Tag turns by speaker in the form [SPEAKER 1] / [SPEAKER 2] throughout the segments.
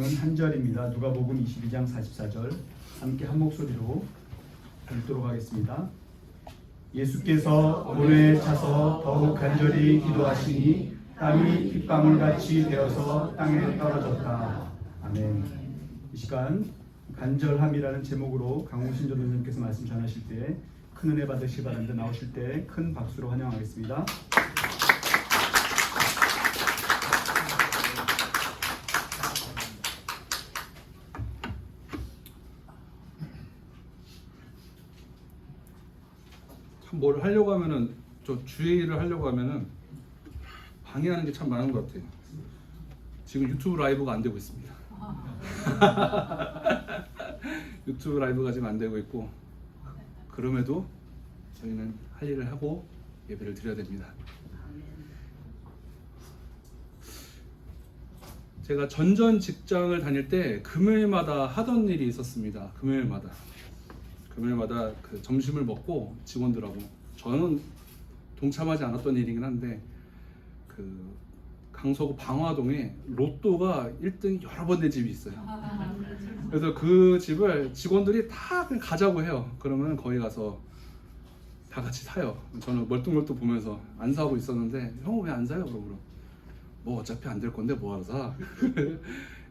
[SPEAKER 1] 한 절입니다. 누가복음 22장 44절 함께 한 목소리로 읽도록 하겠습니다. 예수께서 문에 차서 더욱 간절히 기도하시니 땀이 핏방울같이 되어서 땅에 떨어졌다. 아멘. 이 시간 간절함이라는 제목으로 강홍신 전도사님께서 말씀 전하실 때 큰 은혜 받으시기 바랍니다. 나오실 때 큰 박수로 환영하겠습니다.
[SPEAKER 2] 참 뭘 하려고 하면은 저 주의를 하려고 하면은 방해하는 게 참 많은 것 같아요. 지금 유튜브 라이브가 안 되고 있습니다. 유튜브 라이브가 지금 안 되고 있고, 그럼에도 저희는 할 일을 하고 예배를 드려야 됩니다. 제가 전전 직장을 다닐 때 금요일마다 하던 일이 있었습니다. 금요일마다 그 점심을 먹고 직원들하고, 저는 동참하지 않았던 일이긴 한데 그 강서구 방화동에 로또가 1등 여러 번 된 집이 있어요. 그래서 그 집을 직원들이 다 그냥 가자고 해요. 그러면 거기 가서 다 같이 사요. 저는 멀뚱멀뚱 보면서 안 사고 있었는데, 형 왜 안 사요? 그러고, 뭐 어차피 안 될 건데 뭐하러 사?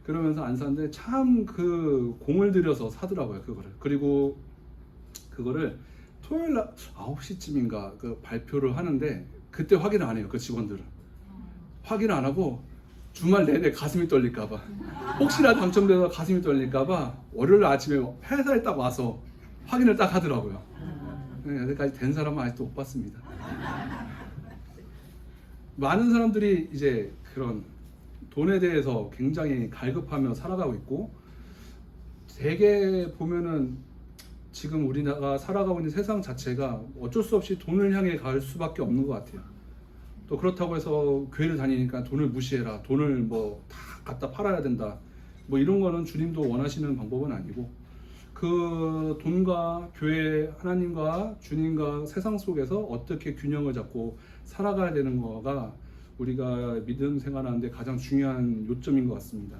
[SPEAKER 2] 그러면서 안 사는데 참 그 공을 들여서 사더라고요, 그거를. 그리고 그거를 토요일 날 9시쯤인가 그 발표를 하는데, 그때 확인을 안 해요. 그 직원들은 확인을 안 하고 주말 내내 가슴이 떨릴까봐, 혹시나 당첨돼서 가슴이 떨릴까봐 월요일 아침에 회사에 딱 와서 확인을 딱 하더라고요. 여기까지 된 사람은 아직도 못 봤습니다. 많은 사람들이 이제 그런 돈에 대해서 굉장히 갈급하며 살아가고 있고, 되게 보면은 지금 우리나라가 살아가고 있는 세상 자체가 어쩔 수 없이 돈을 향해 갈 수밖에 없는 것 같아요. 또 그렇다고 해서 교회를 다니니까 돈을 무시해라, 돈을 뭐 다 갖다 팔아야 된다, 뭐 이런 거는 주님도 원하시는 방법은 아니고, 그 돈과 교회, 하나님과 주님과 세상 속에서 어떻게 균형을 잡고 살아가야 되는 거가 우리가 믿음 생활하는데 가장 중요한 요점인 것 같습니다.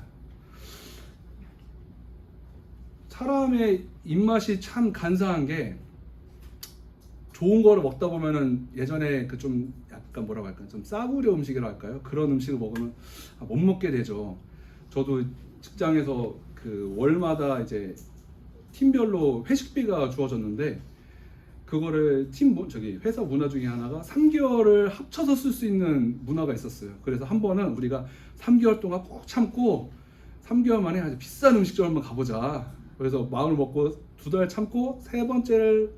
[SPEAKER 2] 사람의 입맛이 참 간사한 게, 좋은 거를 먹다 보면은 예전에 그 좀 약간 뭐라고 할까요? 좀 싸구려 음식이라 할까요? 그런 음식을 먹으면 못 먹게 되죠. 저도 직장에서 그 월마다 이제 팀별로 회식비가 주어졌는데, 그거를 회사 문화 중에 하나가 3개월을 합쳐서 쓸 수 있는 문화가 있었어요. 그래서 한 번은 우리가 3개월 동안 꼭 참고 3개월 만에 아주 비싼 음식점 한번 가보자. 그래서 마음을 먹고 2달 참고 3번째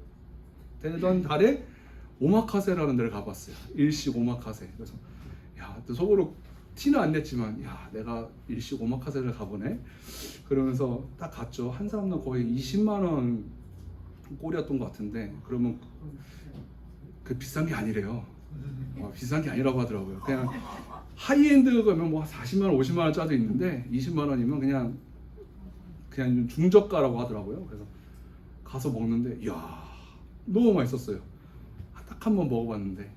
[SPEAKER 2] 되던 달에 오마카세라는 데를 가봤어요. 일식 오마카세. 그래서 또 속으로 티는 안 냈지만, 내가 일식 오마카세를 가보네. 그러면서 딱 갔죠. 한 사람은 거의 20만 원 꼴이었던 것 같은데, 그러면 그 비싼 게 아니래요. 비싼 게 아니라고 하더라고요. 그냥 하이엔드 가면 뭐 40만 원, 50만 원짜리 있는데 20만 원이면 그냥 중저가라고 하더라고요. 그래서 가서 먹는데 너무 맛있었어요. 딱 한 번 먹어봤는데,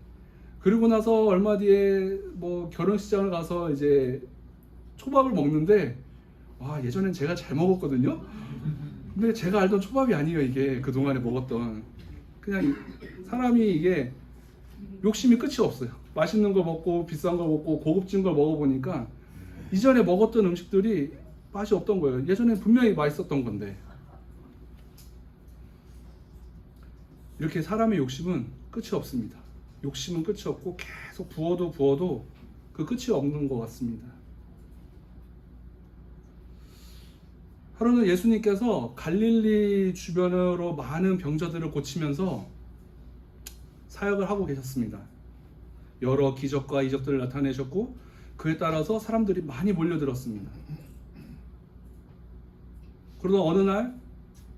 [SPEAKER 2] 그리고 나서 얼마 뒤에 뭐 결혼식장을 가서 이제 초밥을 먹는데, 예전엔 제가 잘 먹었거든요. 근데 제가 알던 초밥이 아니에요. 이게 그동안에 먹었던, 그냥 사람이 이게 욕심이 끝이 없어요. 맛있는 거 먹고 비싼 거 먹고 고급진 걸 먹어보니까 이전에 먹었던 음식들이 맛이 없던 거예요. 예전엔 분명히 맛있었던 건데. 이렇게 사람의 욕심은 끝이 없습니다. 욕심은 끝이 없고 계속 부어도 그 끝이 없는 것 같습니다. 하루는 예수님께서 갈릴리 주변으로 많은 병자들을 고치면서 사역을 하고 계셨습니다. 여러 기적과 이적들을 나타내셨고, 그에 따라서 사람들이 많이 몰려들었습니다. 그러다 어느 날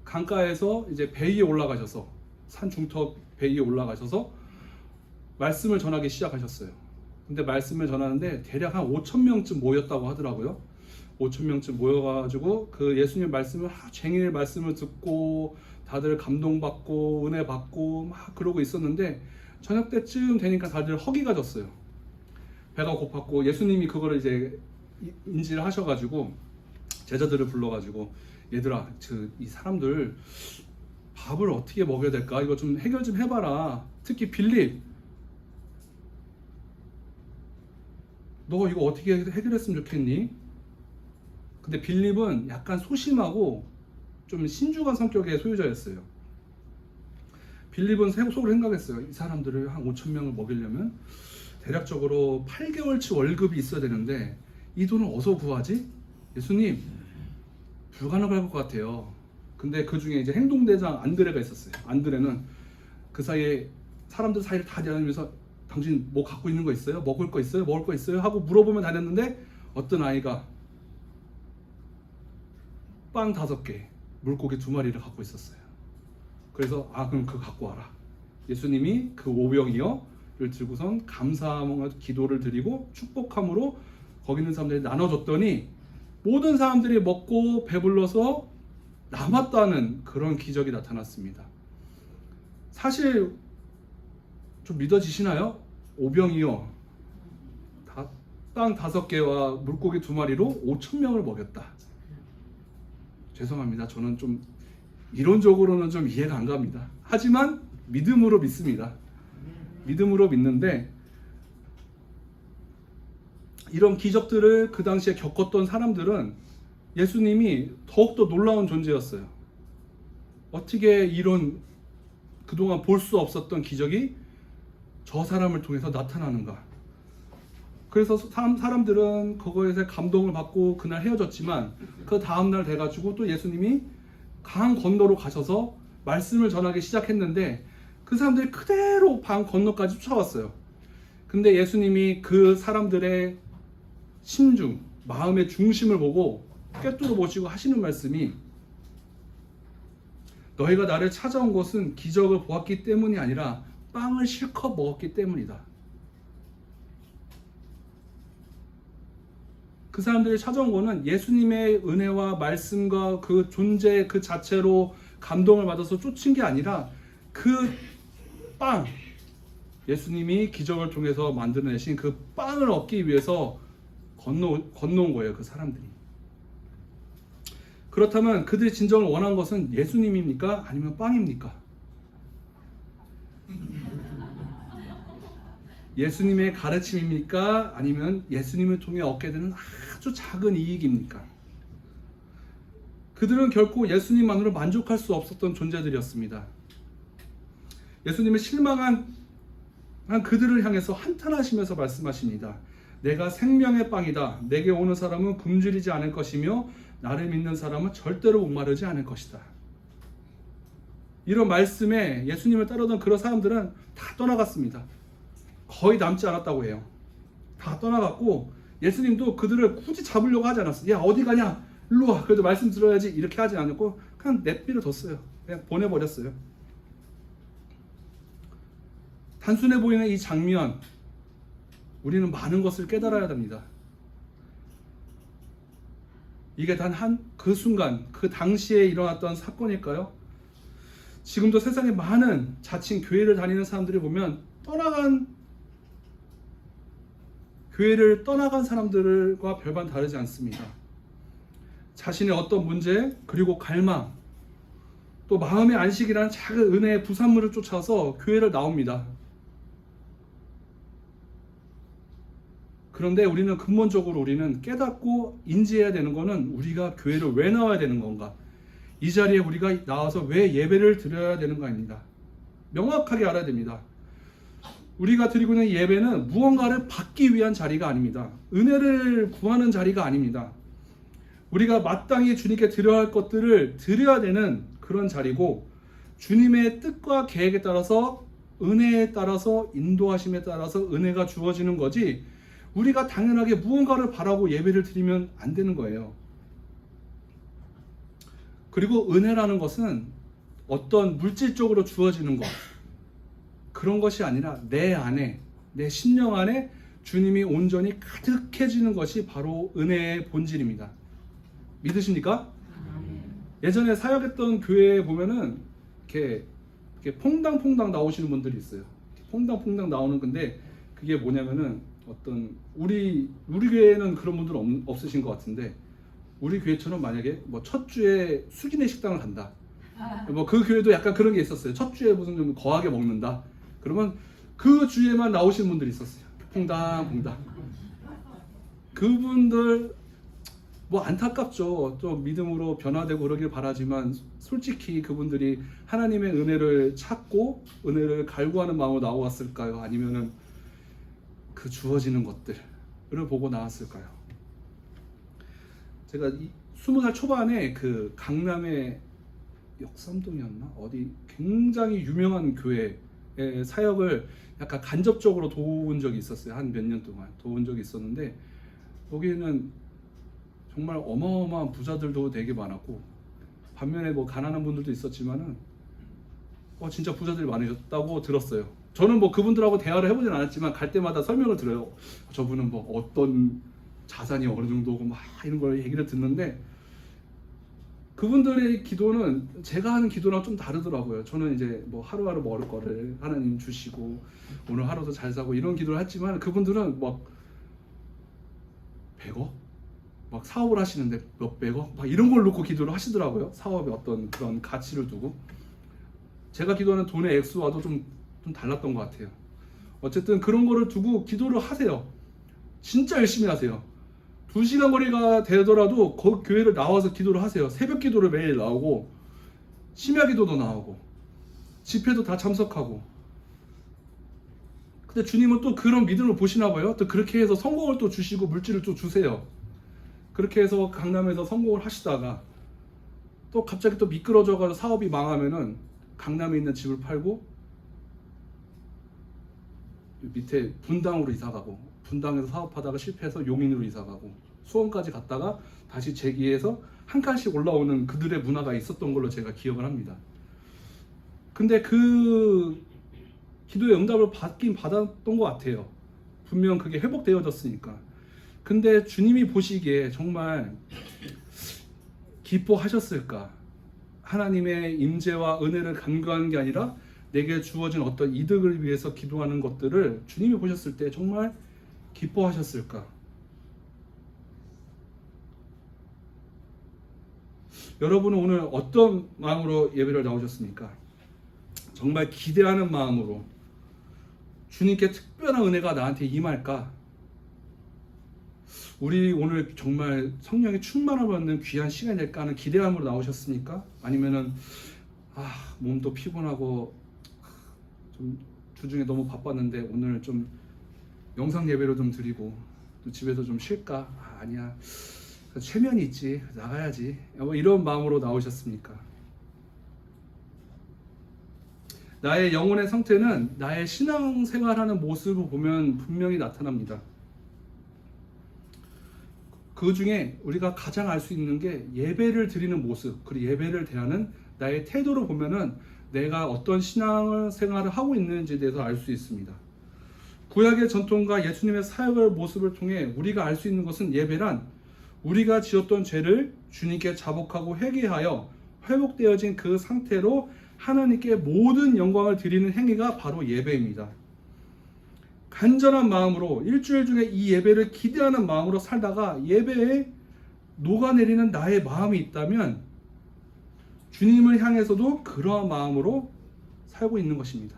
[SPEAKER 2] 강가에서 이제 배 위에 올라가셔서, 산 중턱 배 위에 올라가셔서 말씀을 전하기 시작하셨어요. 근데 말씀을 전하는데 대략 한 5,000명쯤 모였다고 하더라고요. 5,000명쯤 모여가지고 그 예수님 말씀을 쟁일 말씀을 듣고 다들 감동받고 은혜 받고 막 그러고 있었는데, 저녁 때쯤 되니까 다들 허기가 졌어요. 배가 고팠고, 예수님이 그거를 이제 인지를 하셔가지고 제자들을 불러가지고 얘들아, 이 사람들 밥을 어떻게 먹여야 될까? 이거 좀 해결 좀 해봐라. 특히 빌립, 너 이거 어떻게 해결했으면 좋겠니? 근데 빌립은 약간 소심하고 좀 신중한 성격의 소유자였어요. 빌립은 속으로 생각했어요. 이 사람들을 한 5천 명을 먹이려면 대략적으로 8개월치 월급이 있어야 되는데 이 돈을 어디서 구하지? 예수님, 불가능할 것 같아요. 근데 그 중에 이제 행동대장 안드레가 있었어요. 안드레는 그 사이에 사람들 사이를 다 다니면서 당신 뭐 갖고 있는 거 있어요? 먹을 거 있어요? 먹을 거 있어요? 하고 물어보면 다녔는데 어떤 아이가 빵 5개, 물고기 2마리를 갖고 있었어요. 그래서 그럼 그거 갖고 와라. 예수님이 그 오병이어를 들고선 감사함과 기도를 드리고 축복함으로 거기 있는 사람들이 나눠줬더니 모든 사람들이 먹고 배불러서 남았다는 그런 기적이 나타났습니다. 사실 좀 믿어지시나요? 오병이어 빵 5개와 물고기 2마리로 5천 명을 먹였다. 죄송합니다. 저는 좀 이론적으로는 좀 이해가 안 갑니다. 하지만 믿음으로 믿습니다. 믿음으로 믿는데 이런 기적들을 그 당시에 겪었던 사람들은 예수님이 더욱더 놀라운 존재였어요. 어떻게 이런 그동안 볼 수 없었던 기적이 저 사람을 통해서 나타나는가. 그래서 사람들은 그거에서 감동을 받고 그날 헤어졌지만 그 다음날 돼가지고 또 예수님이 강 건너로 가셔서 말씀을 전하기 시작했는데 그 사람들이 그대로 강 건너까지 쫓아왔어요. 근데 예수님이 그 사람들의 심중, 마음의 중심을 보고 꿰뚫어 보시고 하시는 말씀이 너희가 나를 찾아온 것은 기적을 보았기 때문이 아니라 빵을 실컷 먹었기 때문이다. 그 사람들이 찾아온 거는 예수님의 은혜와 말씀과 그 존재 그 자체로 감동을 받아서 쫓은 게 아니라 그 빵, 예수님이 기적을 통해서 만들어내신 그 빵을 얻기 위해서 건너온 거예요. 그 사람들이. 그렇다면 그들이 진정을 원한 것은 예수님입니까? 아니면 빵입니까? 예수님의 가르침입니까? 아니면 예수님을 통해 얻게 되는 아주 작은 이익입니까? 그들은 결코 예수님만으로 만족할 수 없었던 존재들이었습니다. 예수님은 실망한 그들을 향해서 한탄하시면서 말씀하십니다. 내가 생명의 빵이다. 내게 오는 사람은 굶주리지 않을 것이며 나를 믿는 사람은 절대로 목마르지 않을 것이다. 이런 말씀에 예수님을 따르던 그런 사람들은 다 떠나갔습니다. 거의 남지 않았다고 해요. 다 떠나갔고 예수님도 그들을 굳이 잡으려고 하지 않았어요. 야 어디 가냐? 일로 와. 그래도 말씀 들어야지. 이렇게 하지 않았고 그냥 내비를 뒀어요. 그냥 보내버렸어요. 단순해 보이는 이 장면, 우리는 많은 것을 깨달아야 됩니다. 이게 단 그 순간, 그 당시에 일어났던 사건일까요? 지금도 세상에 많은 자칭 교회를 다니는 사람들이 보면 교회를 떠나간 사람들과 별반 다르지 않습니다. 자신의 어떤 문제, 그리고 갈망, 또 마음의 안식이라는 작은 은혜의 부산물을 쫓아서 교회를 나옵니다. 그런데 우리는 근본적으로 우리는 깨닫고 인지해야 되는 것은 우리가 교회를 왜 나와야 되는 건가? 이 자리에 우리가 나와서 왜 예배를 드려야 되는가입니다. 명확하게 알아야 됩니다. 우리가 드리고 있는 예배는 무언가를 받기 위한 자리가 아닙니다. 은혜를 구하는 자리가 아닙니다. 우리가 마땅히 주님께 드려야 할 것들을 드려야 되는 그런 자리고 주님의 뜻과 계획에 따라서 은혜에 따라서 인도하심에 따라서 은혜가 주어지는 거지 우리가 당연하게 무언가를 바라고 예배를 드리면 안 되는 거예요. 그리고 은혜라는 것은 어떤 물질적으로 주어지는 것 그런 것이 아니라 내 안에 내 심령 안에 주님이 온전히 가득해지는 것이 바로 은혜의 본질입니다. 믿으십니까? 예전에 사역했던 교회에 보면은 이렇게 퐁당퐁당 나오시는 분들이 있어요. 퐁당퐁당 나오는 건데 그게 뭐냐면은 어떤 우리 교회에는 그런 분들 없으신 것 같은데 우리 교회처럼 만약에 뭐 첫 주에 숙인의 식당을 간다. 뭐 그 교회도 약간 그런 게 있었어요. 첫 주에 무슨 좀 거하게 먹는다. 그러면 그 주에만 나오신 분들이 있었어요. 퐁당퐁당. 그분들 뭐 안타깝죠. 또 믿음으로 변화되고 그러길 바라지만 솔직히 그분들이 하나님의 은혜를 찾고 은혜를 갈구하는 마음으로 나왔을까요? 아니면은 그 주어지는 것들을 보고 나왔을까요? 제가 20살 초반에 그 강남의 역삼동이었나? 어디 굉장히 유명한 교회의 사역을 약간 간접적으로 도운 적이 있었어요. 한 몇 년 동안 도운 적이 있었는데 거기에는 정말 어마어마한 부자들도 되게 많았고 반면에 뭐 가난한 분들도 있었지만은 진짜 부자들이 많으셨다고 들었어요. 저는 뭐 그분들하고 대화를 해보진 않았지만 갈 때마다 설명을 들어요. 저분은 뭐 어떤 자산이 어느 정도고 막 이런 걸 얘기를 듣는데 그분들의 기도는 제가 하는 기도랑 좀 다르더라고요. 저는 이제 뭐 하루하루 먹을 거를 하나님 주시고 오늘 하루도 잘 사고 이런 기도를 했지만 그분들은 막 100억? 막 사업을 하시는데 몇백억? 막 이런 걸 놓고 기도를 하시더라고요. 사업의 어떤 그런 가치를 두고. 제가 기도하는 돈의 액수와도 좀 달랐던 것 같아요. 어쨌든 그런 거를 두고 기도를 하세요. 진짜 열심히 하세요. 2시간 거리가 되더라도 그 교회를 나와서 기도를 하세요. 새벽 기도를 매일 나오고 심야 기도도 나오고 집회도 다 참석하고. 근데 주님은 또 그런 믿음을 보시나 봐요. 또 그렇게 해서 성공을 또 주시고 물질을 또 주세요. 그렇게 해서 강남에서 성공을 하시다가 또 갑자기 또 미끄러져가지고 사업이 망하면은 강남에 있는 집을 팔고 밑에 분당으로 이사가고 분당에서 사업하다가 실패해서 용인으로 이사가고 수원까지 갔다가 다시 재기해서 한 칸씩 올라오는 그들의 문화가 있었던 걸로 제가 기억을 합니다. 근데 그 기도의 응답을 받긴 받았던 것 같아요. 분명 그게 회복되어졌으니까. 근데 주님이 보시기에 정말 기뻐하셨을까? 하나님의 임재와 은혜를 간구하는 게 아니라 내게 주어진 어떤 이득을 위해서 기도하는 것들을 주님이 보셨을 때 정말 기뻐하셨을까? 여러분은 오늘 어떤 마음으로 예배를 나오셨습니까? 정말 기대하는 마음으로 주님께 특별한 은혜가 나한테 임할까? 우리 오늘 정말 성령의 충만을 받는 귀한 시간이 될까 하는 기대함으로 나오셨습니까? 아니면은 몸도 피곤하고 좀 주중에 너무 바빴는데 오늘 좀 영상 예배로 좀 드리고 또 집에서 좀 쉴까? 아니야, 최면이 있지, 나가야지, 뭐 이런 마음으로 나오셨습니까? 나의 영혼의 상태는 나의 신앙생활하는 모습을 보면 분명히 나타납니다. 그 중에 우리가 가장 알 수 있는 게 예배를 드리는 모습, 그리고 예배를 대하는 나의 태도를 보면은 내가 어떤 신앙생활을 하고 있는지에 대해서 알 수 있습니다. 구약의 전통과 예수님의 사역의 모습을 통해 우리가 알 수 있는 것은 예배란 우리가 지었던 죄를 주님께 자복하고 회개하여 회복되어진 그 상태로 하나님께 모든 영광을 드리는 행위가 바로 예배입니다. 간절한 마음으로 일주일 중에 이 예배를 기대하는 마음으로 살다가 예배에 녹아내리는 나의 마음이 있다면 주님을 향해서도 그러한 마음으로 살고 있는 것입니다.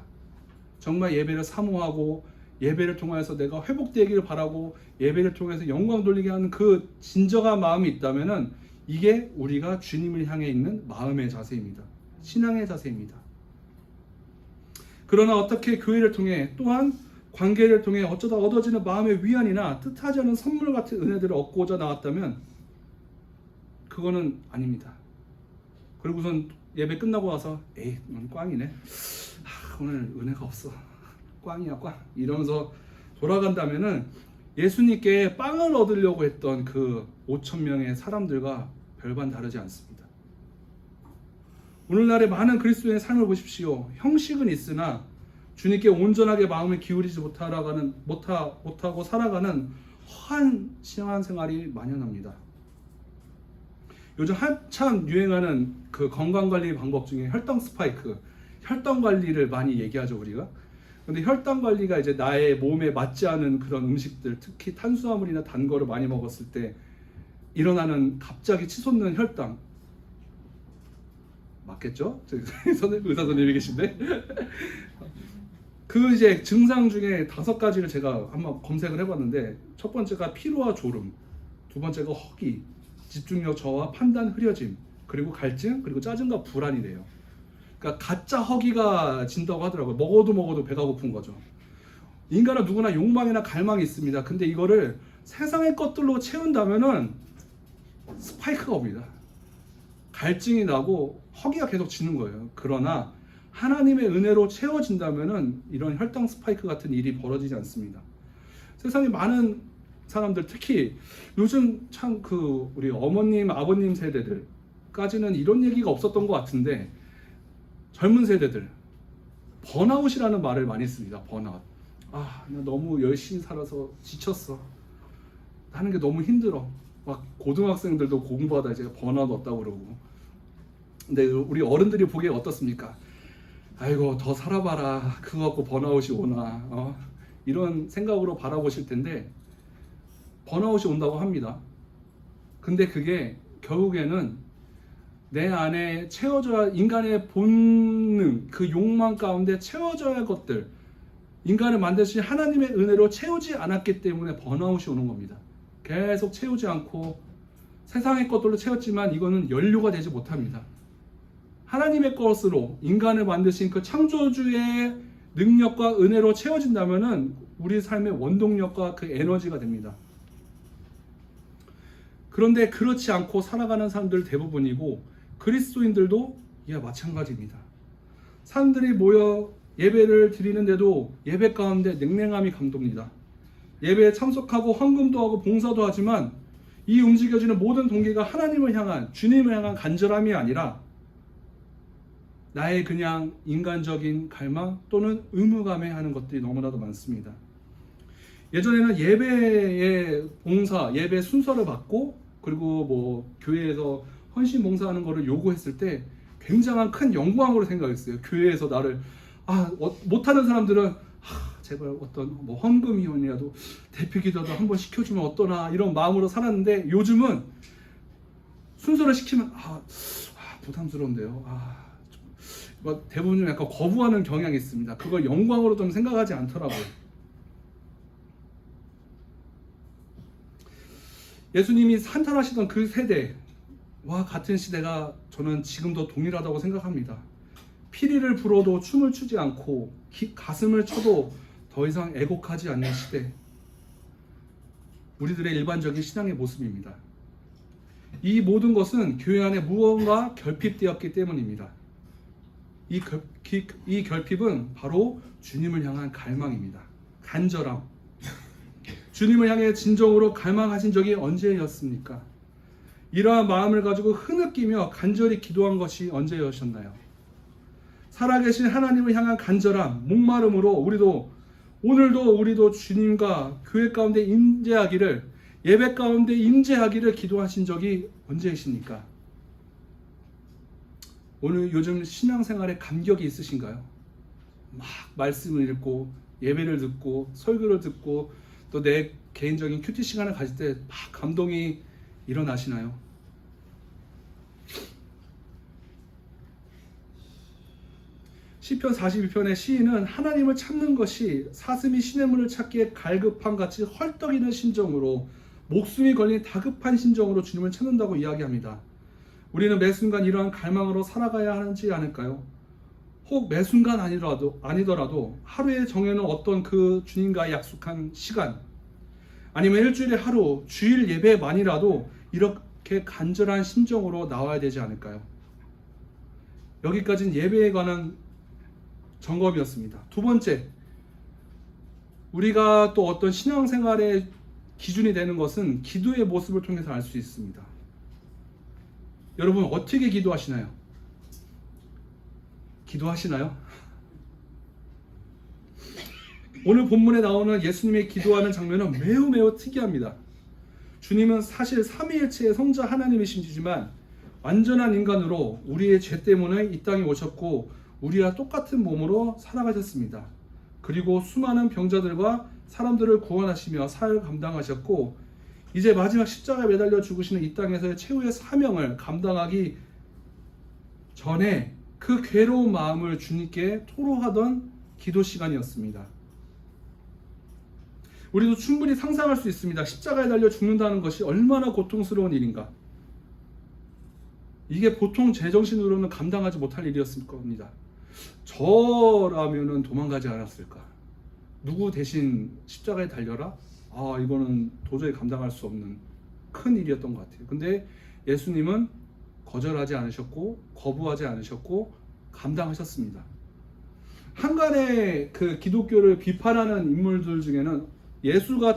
[SPEAKER 2] 정말 예배를 사모하고 예배를 통해서 내가 회복되기를 바라고 예배를 통해서 영광 돌리게 하는 그 진정한 마음이 있다면 이게 우리가 주님을 향해 있는 마음의 자세입니다. 신앙의 자세입니다. 그러나 어떻게 교회를 통해 또한 관계를 통해 어쩌다 얻어지는 마음의 위안이나 뜻하지 않은 선물 같은 은혜들을 얻고자 나왔다면 그거는 아닙니다. 그리고선 예배 끝나고 와서 에이 오늘 꽝이네, 오늘 은혜가 없어, 꽝이야 꽝 이러면서 돌아간다면은 예수님께 빵을 얻으려고 했던 그 5,000명의 사람들과 별반 다르지 않습니다. 오늘날의 많은 그리스도인의 삶을 보십시오. 형식은 있으나 주님께 온전하게 마음을 기울이지 못하고 살아가는 허한 신앙생활이 만연합니다. 요즘 한참 유행하는 그 건강관리 방법 중에 혈당 스파이크, 혈당 관리를 많이 얘기하죠 우리가. 근데 혈당 관리가 이제 나의 몸에 맞지 않은 그런 음식들, 특히 탄수화물이나 단 거를 많이 먹었을 때 일어나는 갑자기 치솟는 혈당 맞겠죠? 저기 의사 선생님이 계신데 그 이제 증상 중에 5가지를 제가 한번 검색을 해봤는데 첫 번째가 피로와 졸음, 두 번째가 허기, 집중력 저하, 판단 흐려짐, 그리고 갈증, 그리고 짜증과 불안이래요. 그러니까 가짜 허기가 진다고 하더라고요. 먹어도 배가 고픈 거죠. 인간은 누구나 욕망이나 갈망이 있습니다. 근데 이거를 세상의 것들로 채운다면은 스파이크가 옵니다. 갈증이 나고 허기가 계속 지는 거예요. 그러나 하나님의 은혜로 채워진다면은 이런 혈당 스파이크 같은 일이 벌어지지 않습니다. 세상에 많은 사람들, 특히 요즘 참 그 우리 어머님, 아버님 세대들까지는 이런 얘기가 없었던 것 같은데 젊은 세대들 번아웃이라는 말을 많이 씁니다. 번아웃. 나 너무 열심히 살아서 지쳤어. 하는 게 너무 힘들어. 막 고등학생들도 공부하다 이제 번아웃 왔다고 그러고. 근데 우리 어른들이 보기에 어떻습니까? 아이고 더 살아봐라. 그거 갖고 번아웃이 오나. 이런 생각으로 바라보실 텐데 번아웃이 온다고 합니다. 근데 그게 결국에는 내 안에 채워져야, 인간의 본능, 그 욕망 가운데 채워져야 할 것들, 인간을 만드신 하나님의 은혜로 채우지 않았기 때문에 번아웃이 오는 겁니다. 계속 채우지 않고 세상의 것들로 채웠지만 이거는 연료가 되지 못합니다. 하나님의 것으로 인간을 만드신 그 창조주의 능력과 은혜로 채워진다면은 우리 삶의 원동력과 그 에너지가 됩니다. 그런데 그렇지 않고 살아가는 사람들 대부분이고 그리스도인들도 이와 마찬가지입니다. 사람들이 모여 예배를 드리는데도 예배 가운데 냉랭함이 감돕니다. 예배에 참석하고 헌금도 하고 봉사도 하지만 이 움직여지는 모든 동기가 하나님을 향한, 주님을 향한 간절함이 아니라 나의 그냥 인간적인 갈망 또는 의무감에 하는 것들이 너무나도 많습니다. 예전에는 예배의 봉사, 예배 순서를 받고 그리고 뭐 교회에서 헌신 봉사하는 것을 요구했을 때 굉장한 큰 영광으로 생각했어요. 교회에서 나를 못하는 사람들은 제발 어떤 뭐 헌금위원이라도 대표기도도 한번 시켜주면 어떠나 이런 마음으로 살았는데 요즘은 순서를 시키면 부담스러운데요. 대부분 좀 약간 거부하는 경향이 있습니다. 그걸 영광으로 좀 생각하지 않더라고요. 예수님이 산탄하시던 그 세대와 같은 시대가 저는 지금도 동일하다고 생각합니다. 피리를 불어도 춤을 추지 않고 가슴을 쳐도 더 이상 애곡하지 않는 시대. 우리들의 일반적인 신앙의 모습입니다. 이 모든 것은 교회 안에 무언가 결핍되었기 때문입니다. 이 결핍은 바로 주님을 향한 갈망입니다. 간절함. 주님을 향해 진정으로 갈망하신 적이 언제였습니까? 이러한 마음을 가지고 흐느끼며 간절히 기도한 것이 언제였었나요? 살아계신 하나님을 향한 간절함, 목마름으로 오늘도 우리도 주님과 교회 가운데 임재하기를, 예배 가운데 임재하기를 기도하신 적이 언제이십니까? 오늘 요즘 신앙생활에 감격이 있으신가요? 막 말씀을 읽고 예배를 듣고 설교를 듣고 또 내 개인적인 큐티 시간을 가질 때 막 감동이 일어나시나요? 시편 42편의 시인은 하나님을 찾는 것이 사슴이 시냇물을 찾기에 갈급한 같이 헐떡이는 심정으로, 목숨이 걸린 다급한 심정으로 주님을 찾는다고 이야기합니다. 우리는 매순간 이러한 갈망으로 살아가야 하지 않을까요? 혹 매순간 아니더라도 하루에 정해놓은 어떤 그 주님과 약속한 시간, 아니면 일주일에 하루, 주일 예배만이라도 이렇게 간절한 심정으로 나와야 되지 않을까요? 여기까지는 예배에 관한 점검이었습니다. 두 번째, 우리가 또 어떤 신앙생활의 기준이 되는 것은 기도의 모습을 통해서 알 수 있습니다. 여러분 어떻게 기도하시나요? 기도하시나요? 오늘 본문에 나오는 예수님의 기도하는 장면은 매우 특이합니다. 주님은 사실 삼위일체의 성자 하나님이시지만 완전한 인간으로 우리의 죄 때문에 이 땅에 오셨고 우리와 똑같은 몸으로 살아가셨습니다. 그리고 수많은 병자들과 사람들을 구원하시며 사역을 감당하셨고 이제 마지막 십자가에 매달려 죽으시는 이 땅에서의 최후의 사명을 감당하기 전에 그 괴로운 마음을 주님께 토로하던 기도 시간이었습니다. 우리도 충분히 상상할 수 있습니다. 십자가에 달려 죽는다는 것이 얼마나 고통스러운 일인가. 이게 보통 제정신으로는 감당하지 못할 일이었을 겁니다. 저라면은 도망가지 않았을까. 누구 대신 십자가에 달려라? 이거는 도저히 감당할 수 없는 큰 일이었던 것 같아요. 근데 예수님은 거절하지 않으셨고 거부하지 않으셨고 감당하셨습니다. 한간의 그 기독교를 비판하는 인물들 중에는 예수가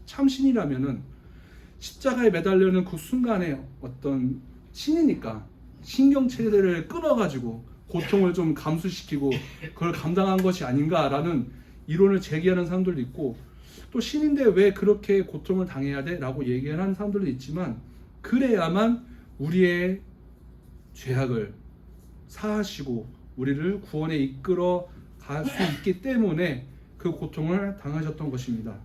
[SPEAKER 2] 참신이라면은 십자가에 매달려는 그 순간에 어떤 신이니까 신경체계를 끊어가지고 고통을 좀 감수시키고 그걸 감당한 것이 아닌가라는 이론을 제기하는 사람들도 있고, 또 신인데 왜 그렇게 고통을 당해야 돼? 라고 얘기하는 사람들도 있지만, 그래야만 우리의 죄악을 사하시고 우리를 구원에 이끌어 갈 수 있기 때문에 그 고통을 당하셨던 것입니다.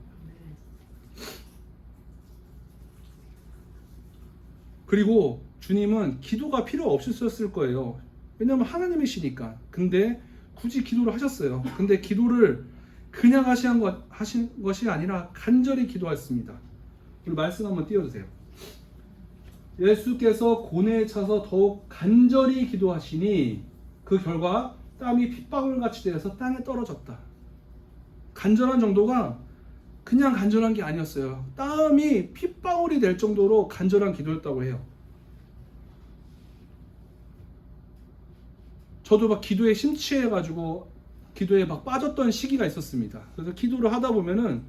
[SPEAKER 2] 그리고 주님은 기도가 필요 없으셨을 거예요. 왜냐하면 하나님이시니까. 근데 굳이 기도를 하셨어요. 근데 기도를 그냥 하신 것이 아니라 간절히 기도했습니다. 우리 말씀 한번 띄워주세요. 예수께서 고뇌에 차서 더욱 간절히 기도하시니 그 결과 땀이 핏방울같이 되어서 땅에 떨어졌다. 간절한 정도가 그냥 간절한 게 아니었어요. 땀이 핏방울이 될 정도로 간절한 기도였다고 해요. 저도 막 기도에 심취해가지고 기도에 막 빠졌던 시기가 있었습니다. 그래서 기도를 하다 보면은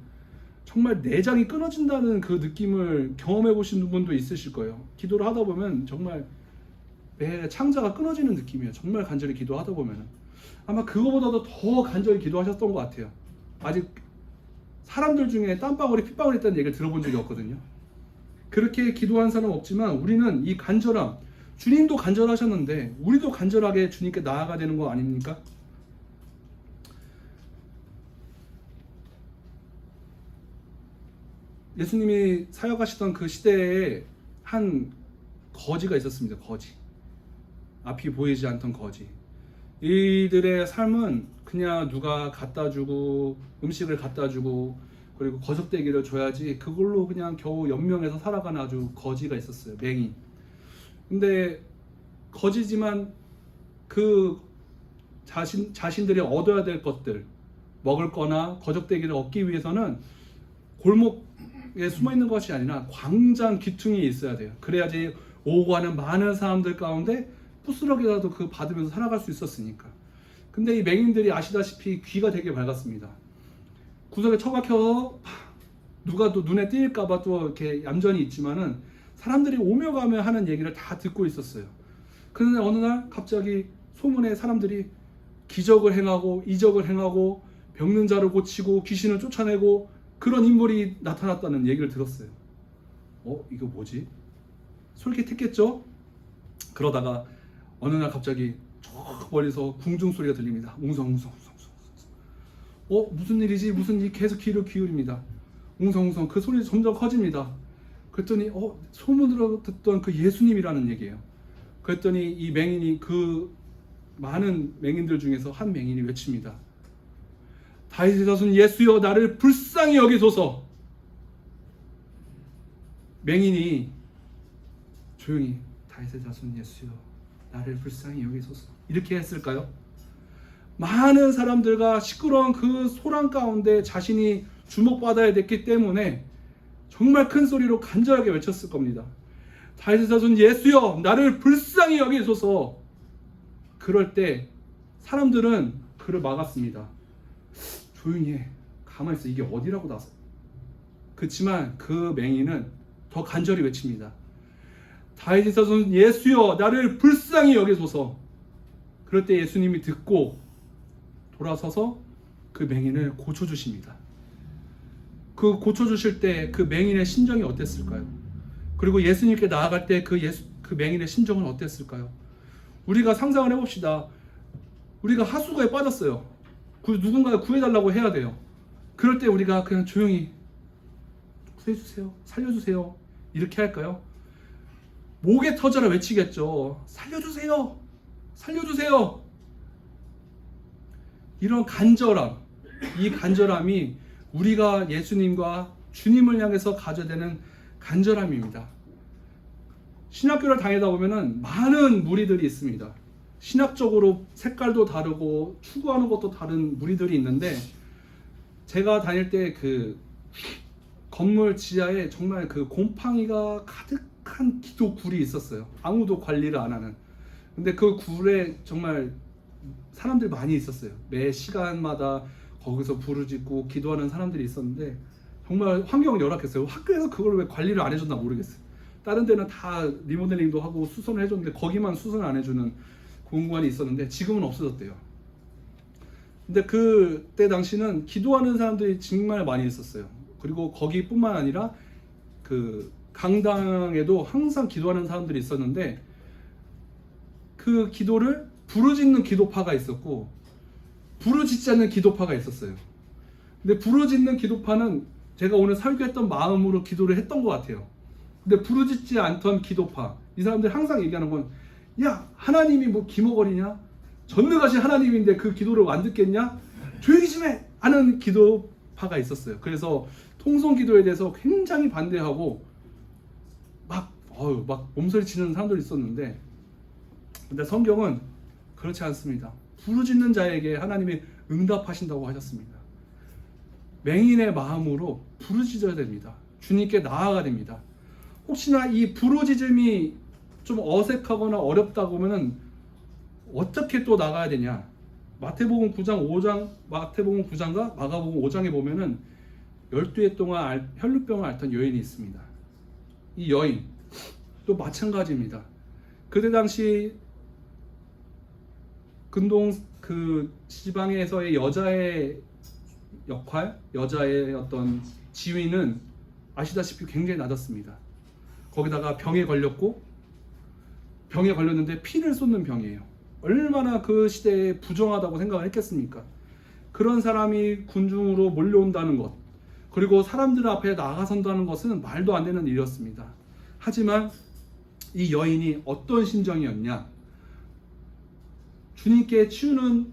[SPEAKER 2] 정말 내장이 끊어진다는 그 느낌을 경험해 보신 분도 있으실 거예요. 기도를 하다 보면 정말 내 창자가 끊어지는 느낌이에요. 정말 간절히 기도하다 보면은. 아마 그거보다도 더 간절히 기도하셨던 것 같아요. 아직 사람들 중에 땀방울이 핏방울이 있다는 얘기를 들어본 적이 없거든요. 그렇게 기도한 사람 없지만 우리는 이 간절함, 주님도 간절하셨는데 우리도 간절하게 주님께 나아가야 되는 거 아닙니까? 예수님이 사역하시던 그 시대에 한 거지가 있었습니다. 거지. 앞이 보이지 않던 거지. 이들의 삶은 그냥 누가 갖다 주고 음식을 갖다 주고 그리고 거적대기를 줘야지 그걸로 그냥 겨우 연명해서 살아가는 아주 거지가 있었어요. 맹인. 근데 거지지만 그 자신들이 얻어야 될 것들, 먹을 거나 거적대기를 얻기 위해서는 골목에 숨어 있는 것이 아니라 광장 귀퉁이에 있어야 돼요. 그래야지 오고 가는 많은 사람들 가운데 부스럭이라도 그 받으면서 살아갈 수 있었으니까. 근데 이 맹인들이 아시다시피 귀가 되게 밝았습니다. 구석에 처박혀서 누가 또 눈에 띄일까봐 또 이렇게 얌전히 있지만은 사람들이 오며 가며 하는 얘기를 다 듣고 있었어요. 그런데 어느 날 갑자기 소문에 사람들이 기적을 행하고 이적을 행하고 병든 자를 고치고 귀신을 쫓아내고 그런 인물이 나타났다는 얘기를 들었어요. 이거 뭐지? 솔깃했겠죠? 그러다가 어느 날 갑자기 저 멀리서 궁중 소리가 들립니다. 웅성웅성. 무슨 일이지? 무슨 일? 계속 귀를 기울입니다. 웅성웅성. 그 소리 점점 커집니다. 그랬더니 소문으로 듣던 그 예수님이라는 얘기예요. 그랬더니 이 맹인이 그 많은 맹인들 중에서 한 맹인이 외칩니다. 다윗의 자손 예수여 나를 불쌍히 여기소서. 맹인이 조용히 다윗의 자손 예수여 나를 불쌍히 여기소서 이렇게 했을까요? 많은 사람들과 시끄러운 그 소란 가운데 자신이 주목받아야 됐기 때문에 정말 큰 소리로 간절하게 외쳤을 겁니다. 다윗의 자손 예수여 나를 불쌍히 여기소서. 그럴 때 사람들은 그를 막았습니다. 조용히 해. 가만히 있어. 이게 어디라고 나서. 그렇지만 그 맹인은 더 간절히 외칩니다. 다윗의 자손 예수여 나를 불쌍히 여기소서. 그럴 때 예수님이 듣고 돌아서서 그 맹인을 고쳐주십니다. 그 고쳐주실 때 그 맹인의 심정이 어땠을까요? 그리고 예수님께 나아갈 때 그 맹인의 심정은 어땠을까요? 우리가 상상을 해봅시다. 우리가 하수구에 빠졌어요. 누군가 구해달라고 해야 돼요. 그럴 때 우리가 그냥 조용히 구해주세요, 살려주세요 이렇게 할까요? 목에 터져라 외치겠죠. 살려주세요, 살려주세요. 이런 간절함, 이 간절함이 우리가 예수님과 주님을 향해서 가져야 되는 간절함입니다. 신학교를 다니다 보면은 많은 무리들이 있습니다. 신학적으로 색깔도 다르고 추구하는 것도 다른 무리들이 있는데, 제가 다닐 때 그 건물 지하에 정말 그 곰팡이가 가득한 기도 굴이 있었어요. 아무도 관리를 안 하는. 근데 그 굴에 정말 사람들이 많이 있었어요. 매 시간마다 거기서 부르짖고 기도하는 사람들이 있었는데 정말 환경은 열악했어요. 학교에서 그걸 왜 관리를 안 해줬나 모르겠어요. 다른 데는 다 리모델링도 하고 수선을 해줬는데 거기만 수선을 안 해주는 공간이 있었는데 지금은 없어졌대요. 근데 그때 당시는 기도하는 사람들이 정말 많이 있었어요. 그리고 거기뿐만 아니라 그 강당에도 항상 기도하는 사람들이 있었는데, 그 기도를 부르짖는 기도파가 있었고 부르짖지 않는 기도파가 있었어요. 근데 부르짖는 기도파는 제가 오늘 설교했던 마음으로 기도를 했던 것 같아요. 근데 부르짖지 않던 기도파, 이 사람들이 항상 얘기하는 건, 야, 하나님이 뭐 기머거리냐? 전능하신 하나님인데 그 기도를 안 듣겠냐? 조용히 좀 해! 하는 기도파가 있었어요. 그래서 통성기도에 대해서 굉장히 반대하고 막 몸서리 치는 사람들이 있었는데, 근데 성경은 그렇지 않습니다. 부르짖는 자에게 하나님이 응답하신다고 하셨습니다. 맹인의 마음으로 부르짖어야 됩니다. 주님께 나아가야 됩니다. 혹시나 이 부르짖음이 좀 어색하거나 어렵다고 하면은 어떻게 또 나가야 되냐? 마태복음 9장과 마가복음 5장에 보면은 12해 동안 혈루병을 앓던 여인이 있습니다. 이 여인 또 마찬가지입니다. 그때 당시 근동 그 지방에서의 여자의 역할, 여자의 어떤 지위는 아시다시피 굉장히 낮았습니다. 거기다가 병에 걸렸는데 피를 쏟는 병이에요. 얼마나 그 시대에 부정하다고 생각을 했겠습니까? 그런 사람이 군중으로 몰려온다는 것, 그리고 사람들 앞에 나가선다는 것은 말도 안 되는 일이었습니다. 하지만 이 여인이 어떤 심정이었냐? 주님께 치유는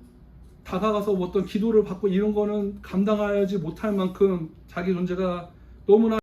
[SPEAKER 2] 다가가서 어떤 기도를 받고 이런 거는 감당하지 못할 만큼 자기 존재가 너무나